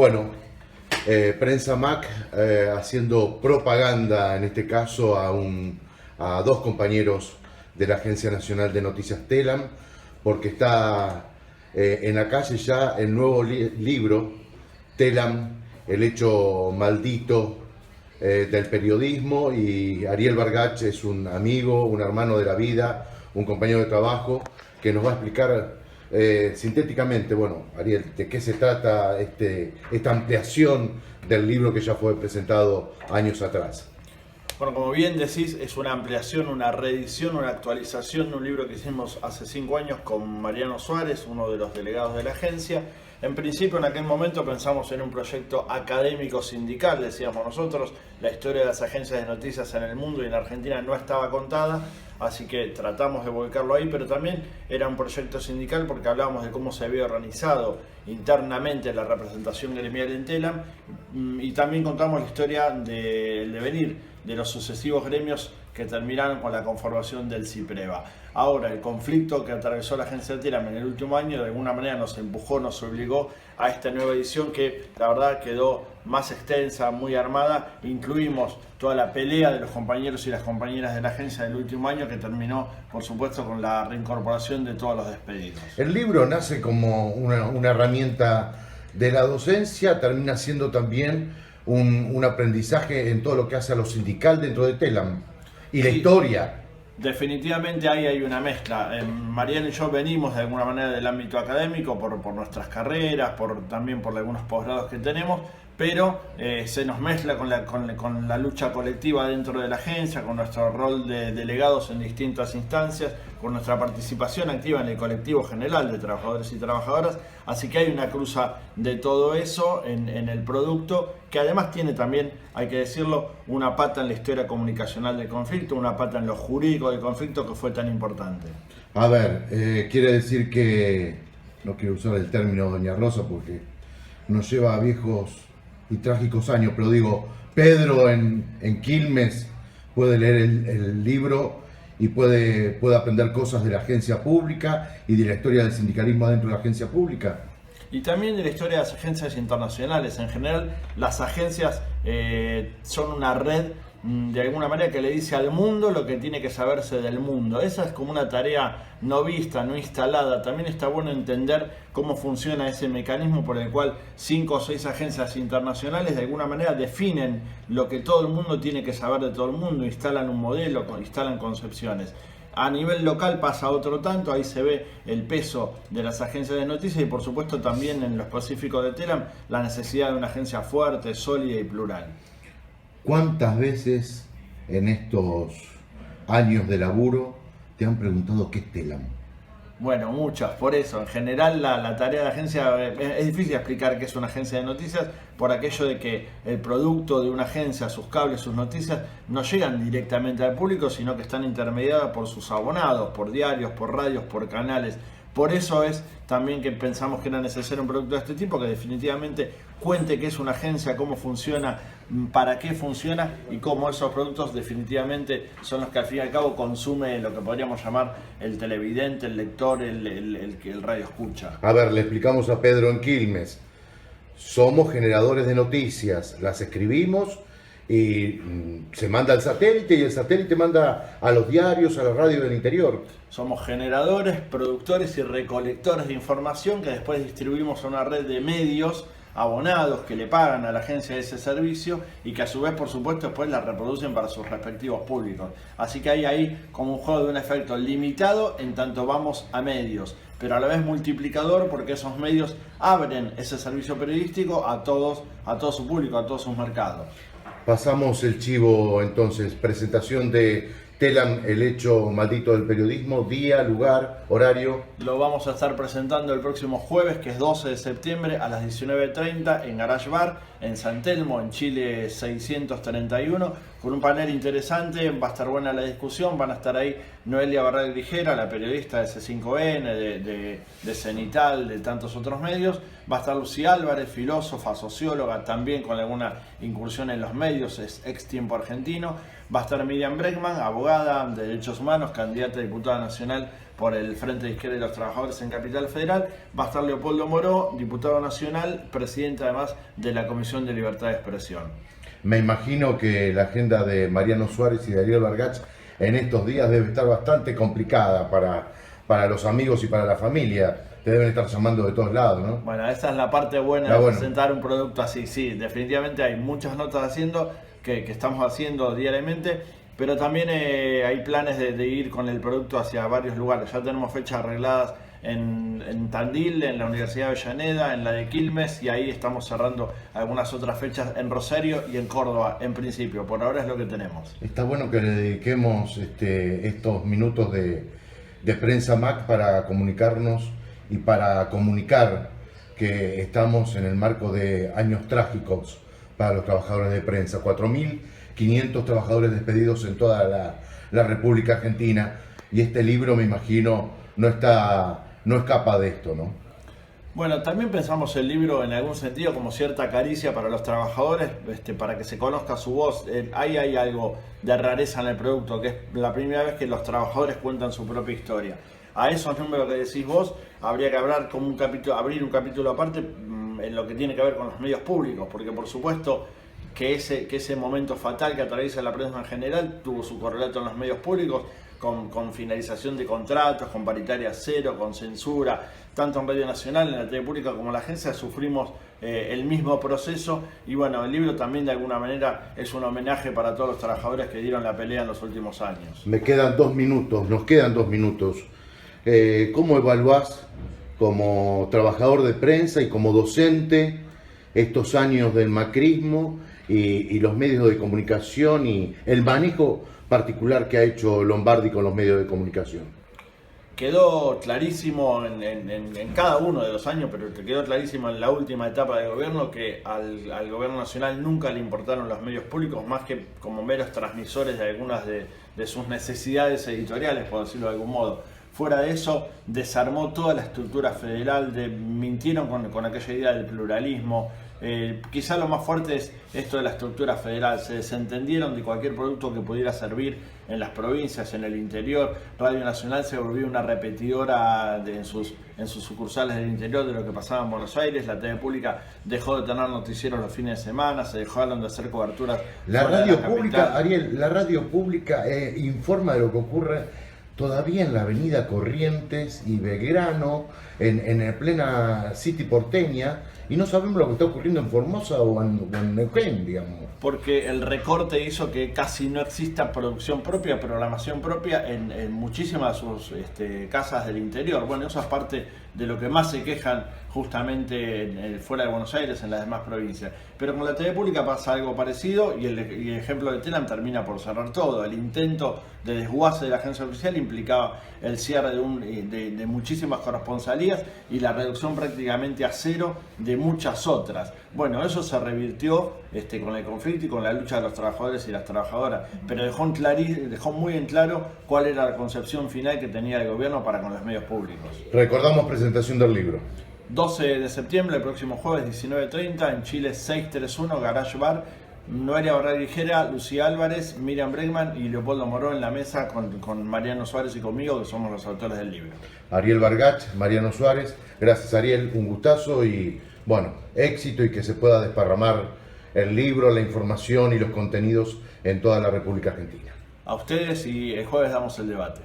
Bueno, Prensa Mac haciendo propaganda, en este caso, a dos compañeros de la Agencia Nacional de Noticias Telam, porque está en la calle ya el nuevo libro, Telam, el hecho maldito del periodismo, y Ariel Bargach es un amigo, un hermano de la vida, un compañero de trabajo, que nos va a explicar sintéticamente, bueno, Ariel, de qué se trata esta ampliación del libro que ya fue presentado años atrás. Bueno, como bien decís, es una ampliación, una reedición, una actualización de un libro que hicimos hace 5 años con Mariano Suárez, uno de los delegados de la agencia. En principio, en aquel momento pensamos en un proyecto académico sindical, decíamos nosotros. La historia de las agencias de noticias en el mundo y en Argentina no estaba contada, así que tratamos de volcarlo ahí, pero también era un proyecto sindical porque hablábamos de cómo se había organizado internamente la representación gremial en Telam, y también contamos la historia del devenir de los sucesivos gremios que terminaron con la conformación del CIPREVA. Ahora, el conflicto que atravesó la agencia de Telam en el último año de alguna manera nos empujó, nos obligó a esta nueva edición que la verdad quedó más extensa, muy armada. Incluimos toda la pelea de los compañeros y las compañeras de la agencia del último año, que terminó, por supuesto, con la reincorporación de todos los despedidos. El libro nace como una herramienta de la docencia, termina siendo también un aprendizaje en todo lo que hace a lo sindical dentro de Telam y la historia. Definitivamente ahí hay una mezcla. Mariano y yo venimos de alguna manera del ámbito académico por nuestras carreras, también por algunos posgrados que tenemos, pero se nos mezcla con la lucha colectiva dentro de la agencia, con nuestro rol de delegados en distintas instancias, con nuestra participación activa en el colectivo general de trabajadores y trabajadoras. Así que hay una cruza de todo eso en el producto, que además tiene también, hay que decirlo, una pata en la historia comunicacional del conflicto, una pata en lo jurídico del conflicto, que fue tan importante. A ver, quiere decir que, no quiero usar el término Doña Rosa porque nos lleva a viejos y trágicos años, pero digo, Pedro en Quilmes puede leer el libro y puede aprender cosas de la agencia pública y de la historia del sindicalismo dentro de la agencia pública. Y también de la historia de las agencias internacionales. En general, las agencias son una red de alguna manera que le dice al mundo lo que tiene que saberse del mundo. Esa es como una tarea no vista, no instalada. También está bueno entender cómo funciona ese mecanismo por el cual 5 o 6 agencias internacionales de alguna manera definen lo que todo el mundo tiene que saber de todo el mundo, instalan un modelo, instalan concepciones. A nivel local pasa otro tanto, ahí se ve el peso de las agencias de noticias y por supuesto también en lo específico de Telam la necesidad de una agencia fuerte, sólida y plural. ¿Cuántas veces en estos años de laburo te han preguntado qué es Telam? Bueno, muchas, por eso. En general la tarea de la agencia, es difícil explicar qué es una agencia de noticias por aquello de que el producto de una agencia, sus cables, sus noticias, no llegan directamente al público, sino que están intermediadas por sus abonados, por diarios, por radios, por canales. Por eso es también que pensamos que era necesario un producto de este tipo que definitivamente cuente qué es una agencia, cómo funciona, para qué funciona y cómo esos productos definitivamente son los que al fin y al cabo consume lo que podríamos llamar el televidente, el lector, el radio escucha. A ver, le explicamos a Pedro en Quilmes. Somos generadores de noticias, las escribimos y se manda al satélite y el satélite manda a los diarios, a la radio del interior. Somos generadores, productores y recolectores de información que después distribuimos a una red de medios abonados que le pagan a la agencia ese servicio y que a su vez, por supuesto, después la reproducen para sus respectivos públicos. Así que hay ahí como un juego de un efecto limitado en tanto vamos a medios, pero a la vez multiplicador porque esos medios abren ese servicio periodístico a todo su público, a todos sus mercados. Pasamos el chivo entonces, presentación de Telam, el hecho maldito del periodismo, día, lugar, horario. Lo vamos a estar presentando el próximo jueves, que es 12 de septiembre a las 19:30 en Garage Bar, en San Telmo, en Chile 631, con un panel interesante. Va a estar buena la discusión, van a estar ahí Noelia Barral Grijera, la periodista de C5N, de Cenital, de tantos otros medios. Va a estar Lucía Álvarez, filósofa, socióloga, también con alguna incursión en los medios, es ex Tiempo Argentino. Va a estar Miriam Bregman, abogada de derechos humanos, candidata a diputada nacional por el Frente de Izquierda y los Trabajadores en Capital Federal. Va a estar Leopoldo Moró, diputado nacional, presidente además de la Comisión de Libertad de Expresión. Me imagino que la agenda de Mariano Suárez y de Ariel Bargach en estos días debe estar bastante complicada para los amigos y para la familia. Te deben estar llamando de todos lados, ¿no? Bueno, esa es la parte buena de presentar un producto así. Sí, definitivamente hay muchas notas haciendo que estamos haciendo diariamente, pero también hay planes de ir con el producto hacia varios lugares. Ya tenemos fechas arregladas en Tandil, en la Universidad de Avellaneda, en la de Quilmes, y ahí estamos cerrando algunas otras fechas en Rosario y en Córdoba, en principio. Por ahora es lo que tenemos. Está bueno que le dediquemos estos minutos de Prensa Mac para comunicarnos y para comunicar que estamos en el marco de años trágicos para los trabajadores de prensa. 4.500 trabajadores despedidos en toda la República Argentina, y este libro, me imagino, no escapa de esto, ¿no? Bueno, también pensamos el libro en algún sentido como cierta caricia para los trabajadores, para que se conozca su voz. Ahí hay algo de rareza en el producto, que es la primera vez que los trabajadores cuentan su propia historia. A esos números que decís vos, habría que hablar como abrir un capítulo aparte en lo que tiene que ver con los medios públicos, porque por supuesto que ese momento fatal que atraviesa la prensa en general tuvo su correlato en los medios públicos, con finalización de contratos, con paritaria cero, con censura, tanto en Radio Nacional, en la TV Pública como en la agencia sufrimos el mismo proceso. Y bueno, el libro también de alguna manera es un homenaje para todos los trabajadores que dieron la pelea en los últimos años. Nos quedan 2 minutos. ¿Cómo evaluás como trabajador de prensa y como docente estos años del macrismo y los medios de comunicación y el manejo particular que ha hecho Lombardi con los medios de comunicación? Quedó clarísimo en cada uno de los años, pero te quedó clarísimo en la última etapa de gobierno que al gobierno nacional nunca le importaron los medios públicos más que como meros transmisores de algunas de sus necesidades editoriales, por decirlo de algún modo. Fuera de eso, desarmó toda la estructura federal, mintieron con aquella idea del pluralismo. Quizá lo más fuerte es esto de la estructura federal. Se desentendieron de cualquier producto que pudiera servir en las provincias, en el interior. Radio Nacional se volvió una repetidora en sus sucursales del interior de lo que pasaba en Buenos Aires. La TV Pública dejó de tener noticieros los fines de semana, se dejaron de hacer coberturas. La radio pública, Ariel, la radio pública informa de lo que ocurre todavía en la avenida Corrientes y Belgrano, en plena City porteña, y no sabemos lo que está ocurriendo en Formosa o en Neuquén, digamos. Porque el recorte hizo que casi no exista producción propia, programación propia en muchísimas de sus casas del interior. Bueno, eso es parte de lo que más se quejan justamente fuera de Buenos Aires, en las demás provincias. Pero con la TV Pública pasa algo parecido, y el ejemplo de Telam termina por cerrar todo. El intento de desguace de la agencia oficial implicaba el cierre de muchísimas corresponsalías y la reducción prácticamente a cero de muchas otras. Bueno, eso se revirtió con el conflicto y con la lucha de los trabajadores y las trabajadoras, pero dejó muy en claro cuál era la concepción final que tenía el gobierno para con los medios públicos. Recordamos presentación del libro. 12 de septiembre, el próximo jueves, 19:30, en Chile 631, Garage Bar. Noelia Barragijera, Lucía Álvarez, Miriam Bregman y Leopoldo Moró en la mesa con Mariano Suárez y conmigo, que somos los autores del libro. Ariel Bargach, Mariano Suárez, gracias Ariel, un gustazo y bueno, éxito, y que se pueda desparramar el libro, la información y los contenidos en toda la República Argentina. A ustedes, y el jueves damos el debate.